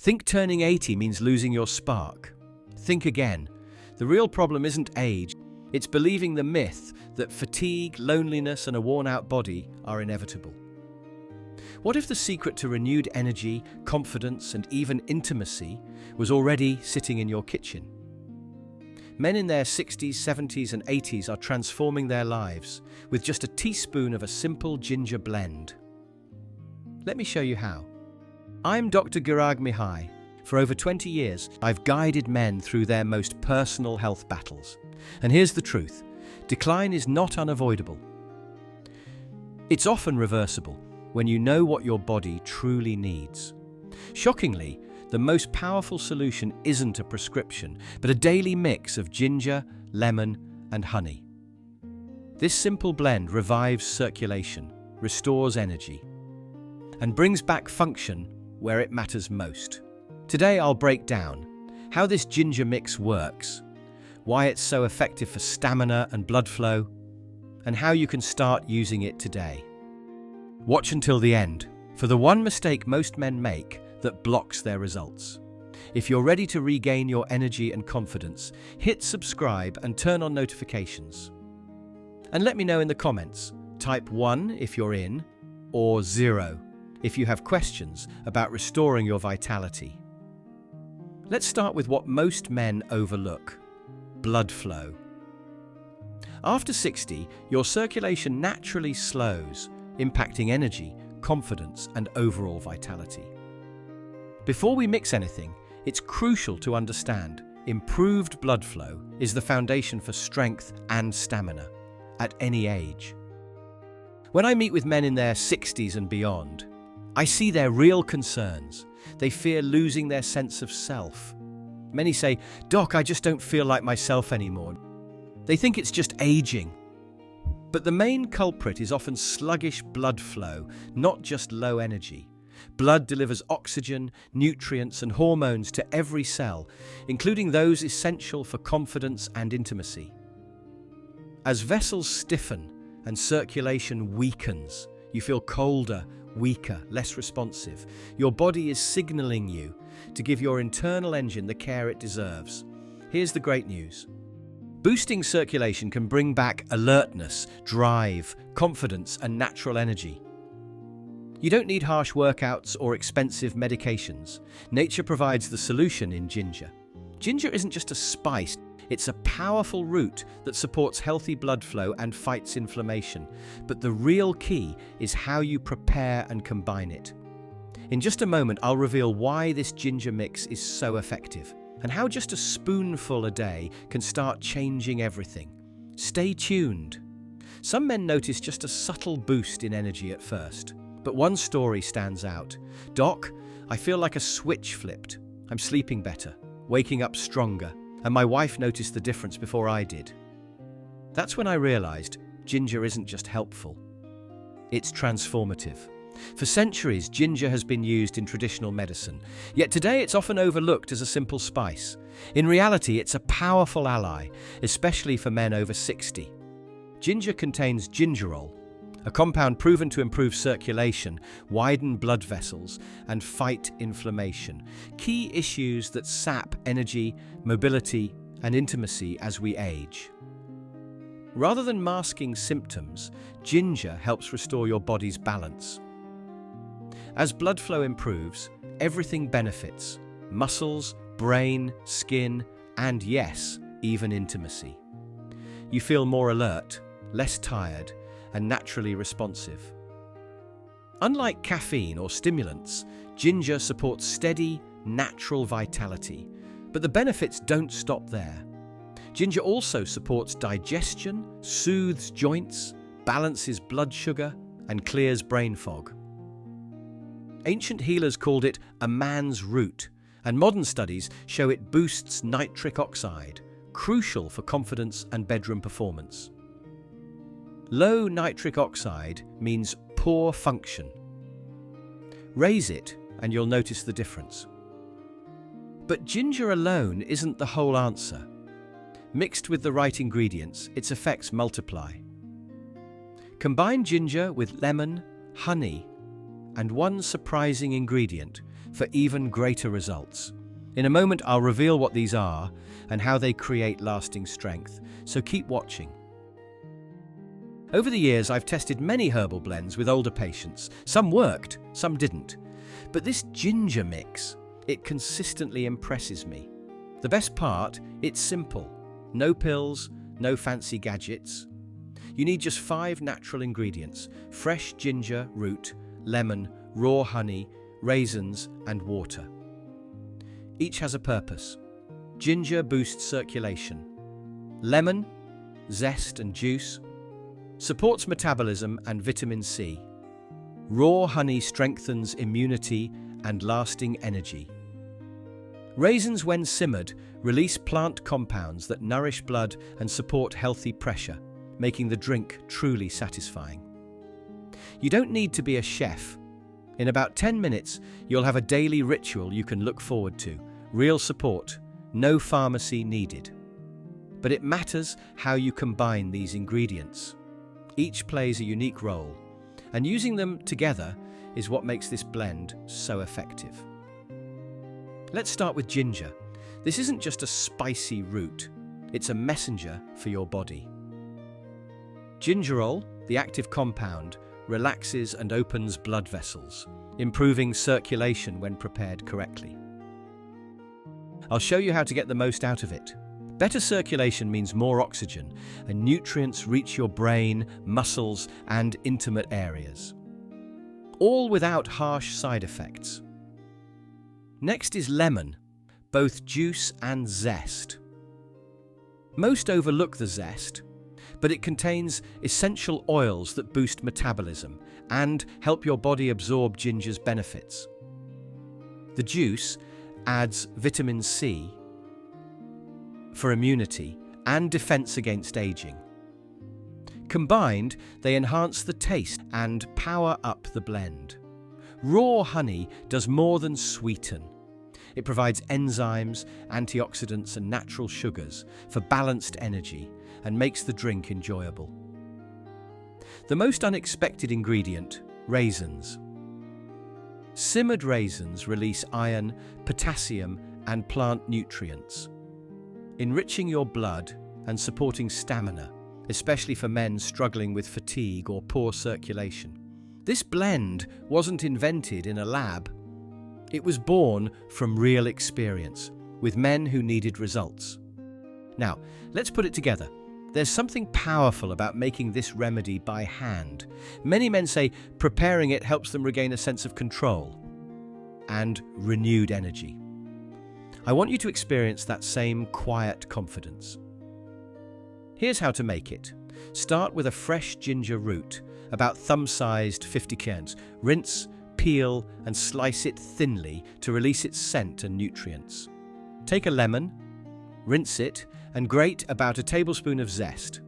Think turning 80 means losing your spark. Think again. The real problem isn't age, it's believing the myth that fatigue, loneliness, and a worn-out body are inevitable. What if the secret to renewed energy, confidence, and even intimacy was already sitting in your kitchen? Men in their 60s, 70s, and 80s are transforming their lives with just a teaspoon of a simple ginger blend. Let me show you how. I'm Dr. Girag Mihai. For over 20 years, I've guided men through their most personal health battles. And here's the truth: decline is not unavoidable. It's often reversible when you know what your body truly needs. Shockingly, the most powerful solution isn't a prescription, but a daily mix of ginger, lemon, and honey. This simple blend revives circulation, restores energy, and brings back function where it matters most. Today I'll break down how this ginger mix works, why it's so effective for stamina and blood flow, and how you can start using it today. Watch until the end for the one mistake most men make that blocks their results. If you're ready to regain your energy and confidence, hit subscribe and turn on notifications. And let me know in the comments. Type 1 if you're in, or 0 if you have questions about restoring your vitality. Let's start with what most men overlook: blood flow. After 60, your circulation naturally slows, impacting energy, confidence, and overall vitality. Before we mix anything, it's crucial to understand improved blood flow is the foundation for strength and stamina at any age. When I meet with men in their 60s and beyond, I see their real concerns. They fear losing their sense of self. Many say, "Doc, I just don't feel like myself anymore." They think it's just aging. But the main culprit is often sluggish blood flow, not just low energy. Blood delivers oxygen, nutrients, and hormones to every cell, including those essential for confidence and intimacy. As vessels stiffen and circulation weakens, you feel colder, weaker, less responsive. Your body is signaling you to give your internal engine the care it deserves. Here's the great news. Boosting circulation can bring back alertness, drive, confidence, and natural energy. You don't need harsh workouts or expensive medications. Nature provides the solution in ginger. Ginger isn't just a spice, it's a powerful root that supports healthy blood flow and fights inflammation. But the real key is how you prepare and combine it. In just a moment, I'll reveal why this ginger mix is so effective and how just a spoonful a day can start changing everything. Stay tuned. Some men notice just a subtle boost in energy at first, but one story stands out. "Doc, I feel like a switch flipped. I'm sleeping better, waking up stronger, and my wife noticed the difference before I did." That's when I realized ginger isn't just helpful, it's transformative. For centuries, ginger has been used in traditional medicine, yet today it's often overlooked as a simple spice. In reality, it's a powerful ally, especially for men over 60. Ginger contains gingerol, a compound proven to improve circulation, widen blood vessels, and fight inflammation, key issues that sap energy, mobility, and intimacy as we age. Rather than masking symptoms, ginger helps restore your body's balance. As blood flow improves, everything benefits: muscles, brain, skin, and yes, even intimacy. You feel more alert, less tired, and naturally responsive. Unlike caffeine or stimulants, ginger supports steady, natural vitality. But the benefits don't stop there. Ginger also supports digestion, soothes joints, balances blood sugar, and clears brain fog. Ancient healers called it a man's root, and modern studies show it boosts nitric oxide, crucial for confidence and bedroom performance. Low nitric oxide means poor function. Raise it and you'll notice the difference. But ginger alone isn't the whole answer. Mixed with the right ingredients, its effects multiply. Combine ginger with lemon, honey, and one surprising ingredient, for even greater results. In a moment, I'll reveal what these are and how they create lasting strength, so keep watching. Over the years, I've tested many herbal blends with older patients. Some worked, some didn't. But this ginger mix, it consistently impresses me. The best part, it's simple. No pills, no fancy gadgets. You need just 5 natural ingredients: fresh ginger root, lemon, raw honey, raisins, and water. Each has a purpose. Ginger boosts circulation. Lemon, zest and juice, supports metabolism and vitamin C. Raw honey strengthens immunity and lasting energy. Raisins, when simmered, release plant compounds that nourish blood and support healthy pressure, making the drink truly satisfying. You don't need to be a chef. In about 10 minutes, you'll have a daily ritual you can look forward to. Real support, no pharmacy needed. But it matters how you combine these ingredients. Each plays a unique role, and using them together is what makes this blend so effective. Let's start with ginger. This isn't just a spicy root, it's a messenger for your body. Gingerol, the active compound, relaxes and opens blood vessels, improving circulation when prepared correctly. I'll show you how to get the most out of it. Better circulation means more oxygen, and nutrients reach your brain, muscles, and intimate areas. All without harsh side effects. Next is lemon, both juice and zest. Most overlook the zest, but it contains essential oils that boost metabolism and help your body absorb ginger's benefits. The juice adds vitamin C for immunity and defense against aging. Combined, they enhance the taste and power up the blend. Raw honey does more than sweeten. It provides enzymes, antioxidants, and natural sugars for balanced energy and makes the drink enjoyable. The most unexpected ingredient, raisins. Simmered raisins release iron, potassium, and plant nutrients, enriching your blood and supporting stamina, especially for men struggling with fatigue or poor circulation. This blend wasn't invented in a lab. It was born from real experience, with men who needed results. Now, let's put it together. There's something powerful about making this remedy by hand. Many men say preparing it helps them regain a sense of control and renewed energy. I want you to experience that same quiet confidence. Here's how to make it. Start with a fresh ginger root, about thumb-sized 50 kerns. Rinse, peel, and slice it thinly to release its scent and nutrients. Take a lemon, rinse it, and grate about a tablespoon of zest.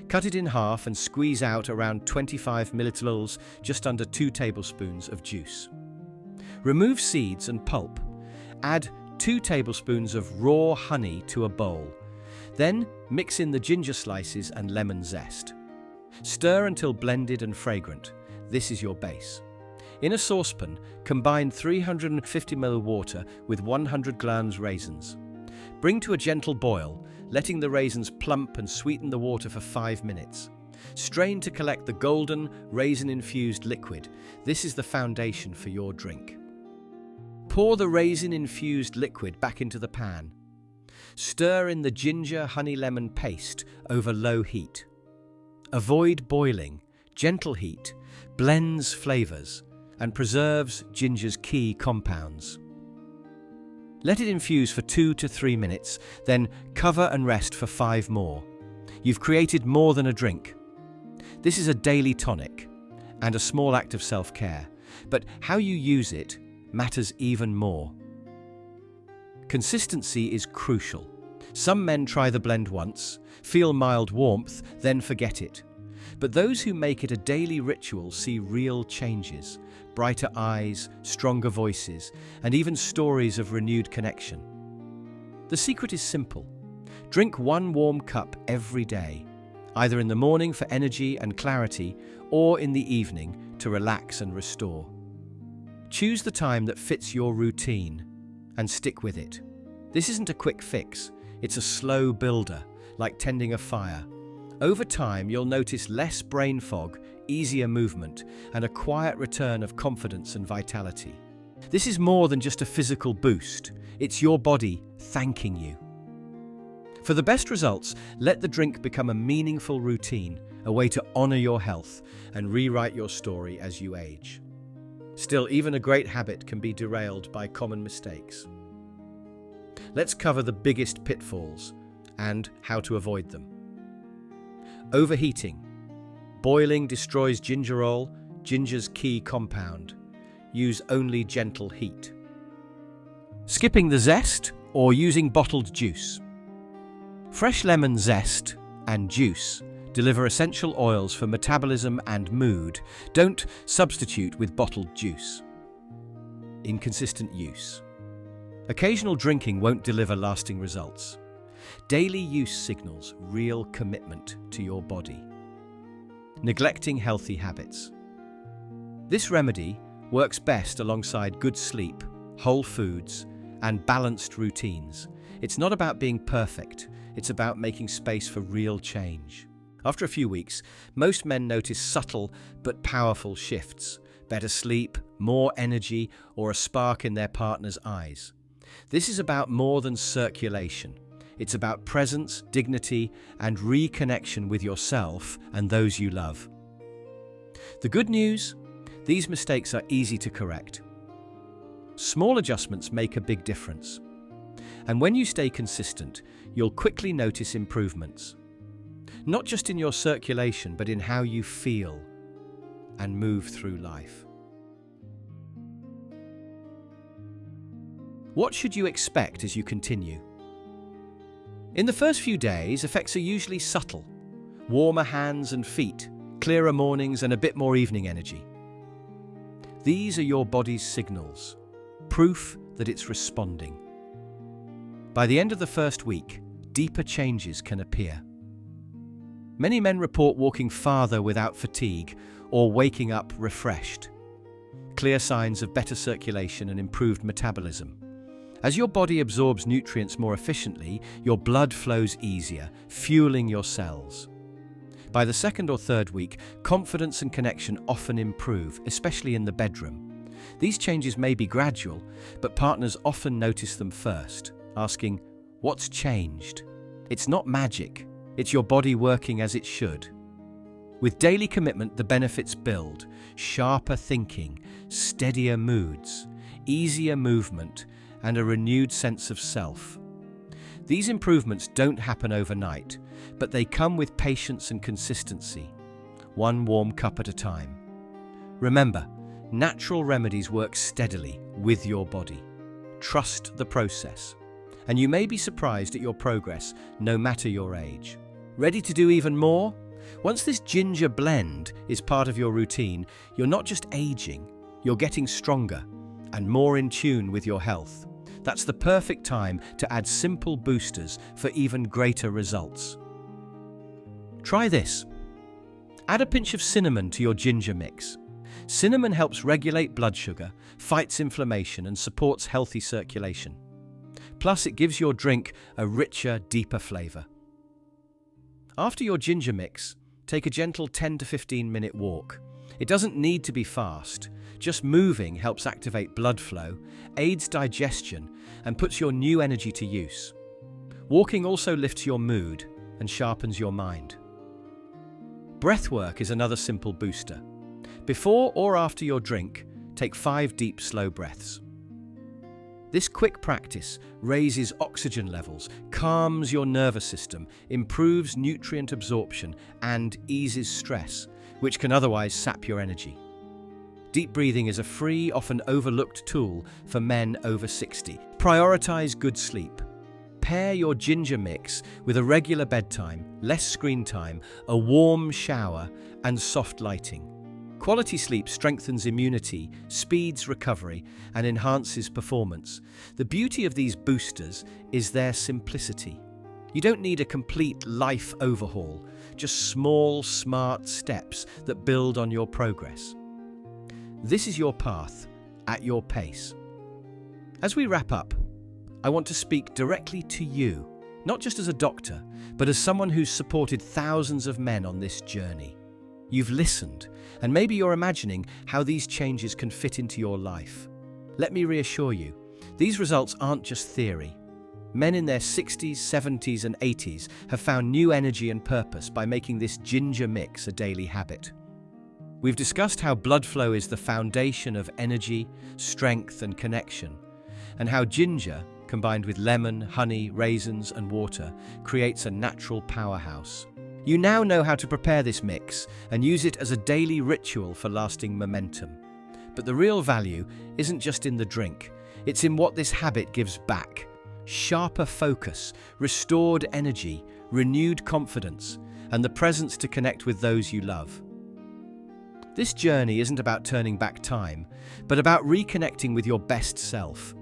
Cut it in half and squeeze out around 25 milliliters, just under 2 tablespoons of juice. Remove seeds and pulp. Add 2 tablespoons of raw honey to a bowl. Then mix in the ginger slices and lemon zest. Stir until blended and fragrant. This is your base. In a saucepan, combine 350 ml water with 100 grams raisins. Bring to a gentle boil, letting the raisins plump and sweeten the water for 5 minutes. Strain to collect the golden, raisin-infused liquid. This is the foundation for your drink. Pour the raisin-infused liquid back into the pan. Stir in the ginger honey lemon paste over low heat. Avoid boiling. Gentle heat blends flavors and preserves ginger's key compounds. Let it infuse for 2 to 3 minutes, then cover and rest for 5 more. You've created more than a drink. This is a daily tonic and a small act of self-care, but how you use it matters even more. Consistency is crucial. Some men try the blend once, feel mild warmth, then forget it. But those who make it a daily ritual see real changes, brighter eyes, stronger voices, and even stories of renewed connection. The secret is simple. Drink 1 warm cup every day, either in the morning for energy and clarity, or in the evening to relax and restore. Choose the time that fits your routine and stick with it. This isn't a quick fix, it's a slow builder, like tending a fire. Over time, you'll notice less brain fog, easier movement, and a quiet return of confidence and vitality. This is more than just a physical boost, it's your body thanking you. For the best results, let the drink become a meaningful routine, a way to honor your health and rewrite your story as you age. Still, even a great habit can be derailed by common mistakes. Let's cover the biggest pitfalls and how to avoid them. Overheating. Boiling destroys gingerol, ginger's key compound. Use only gentle heat. Skipping the zest or using bottled juice. Fresh lemon zest and juice deliver essential oils for metabolism and mood. Don't substitute with bottled juice. Inconsistent use. Occasional drinking won't deliver lasting results. Daily use signals real commitment to your body. Neglecting healthy habits. This remedy works best alongside good sleep, whole foods, and balanced routines. It's not about being perfect, it's about making space for real change. After a few weeks, most men notice subtle but powerful shifts: better sleep, more energy, or a spark in their partner's eyes. This is about more than circulation. It's about presence, dignity, and reconnection with yourself and those you love. The good news? These mistakes are easy to correct. Small adjustments make a big difference. And when you stay consistent, you'll quickly notice improvements. Not just in your circulation, but in how you feel and move through life. What should you expect as you continue? In the first few days, effects are usually subtle. Warmer hands and feet, clearer mornings, and a bit more evening energy. These are your body's signals, proof that it's responding. By the end of the first week, deeper changes can appear. Many men report walking farther without fatigue or waking up refreshed. Clear signs of better circulation and improved metabolism. As your body absorbs nutrients more efficiently, your blood flows easier, fueling your cells. By the second or third week, confidence and connection often improve, especially in the bedroom. These changes may be gradual, but partners often notice them first, asking, "What's changed?" It's not magic. It's your body working as it should. With daily commitment, the benefits build: sharper thinking, steadier moods, easier movement, and a renewed sense of self. These improvements don't happen overnight, but they come with patience and consistency, one warm cup at a time. Remember, natural remedies work steadily with your body. Trust the process, and you may be surprised at your progress, no matter your age. Ready to do even more? Once this ginger blend is part of your routine, you're not just aging, you're getting stronger and more in tune with your health. That's the perfect time to add simple boosters for even greater results. Try this. Add a pinch of cinnamon to your ginger mix. Cinnamon helps regulate blood sugar, fights inflammation, and supports healthy circulation. Plus, it gives your drink a richer, deeper flavor. After your ginger mix, take a gentle 10 to 15 minute walk. It doesn't need to be fast. Just moving helps activate blood flow, aids digestion, and puts your new energy to use. Walking also lifts your mood and sharpens your mind. Breathwork is another simple booster. Before or after your drink, take 5 deep, slow breaths. This quick practice raises oxygen levels, calms your nervous system, improves nutrient absorption, and eases stress, which can otherwise sap your energy. Deep breathing is a free, often overlooked tool for men over 60. Prioritize good sleep. Pair your ginger mix with a regular bedtime, less screen time, a warm shower, and soft lighting. Quality sleep strengthens immunity, speeds recovery, and enhances performance. The beauty of these boosters is their simplicity. You don't need a complete life overhaul, just small, smart steps that build on your progress. This is your path, at your pace. As we wrap up, I want to speak directly to you, not just as a doctor, but as someone who's supported thousands of men on this journey. You've listened, and maybe you're imagining how these changes can fit into your life. Let me reassure you, these results aren't just theory. Men in their 60s, 70s, and 80s have found new energy and purpose by making this ginger mix a daily habit. We've discussed how blood flow is the foundation of energy, strength, and connection, and how ginger, combined with lemon, honey, raisins, and water, creates a natural powerhouse. You now know how to prepare this mix and use it as a daily ritual for lasting momentum. But the real value isn't just in the drink, it's in what this habit gives back. Sharper focus, restored energy, renewed confidence, and the presence to connect with those you love. This journey isn't about turning back time, but about reconnecting with your best self.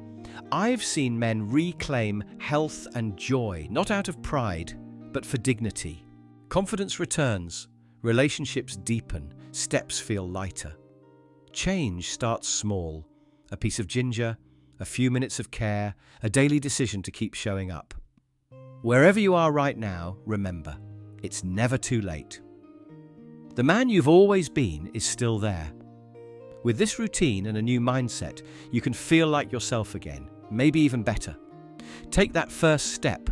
I've seen men reclaim health and joy, not out of pride, but for dignity. Confidence returns, relationships deepen, steps feel lighter. Change starts small. A piece of ginger, a few minutes of care, a daily decision to keep showing up. Wherever you are right now, remember, it's never too late. The man you've always been is still there. With this routine and a new mindset, you can feel like yourself again, maybe even better. Take that first step.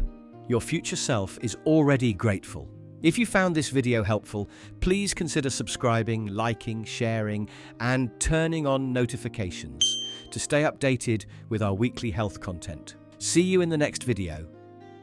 Your future self is already grateful. If you found this video helpful, please consider subscribing, liking, sharing, and turning on notifications to stay updated with our weekly health content. See you in the next video.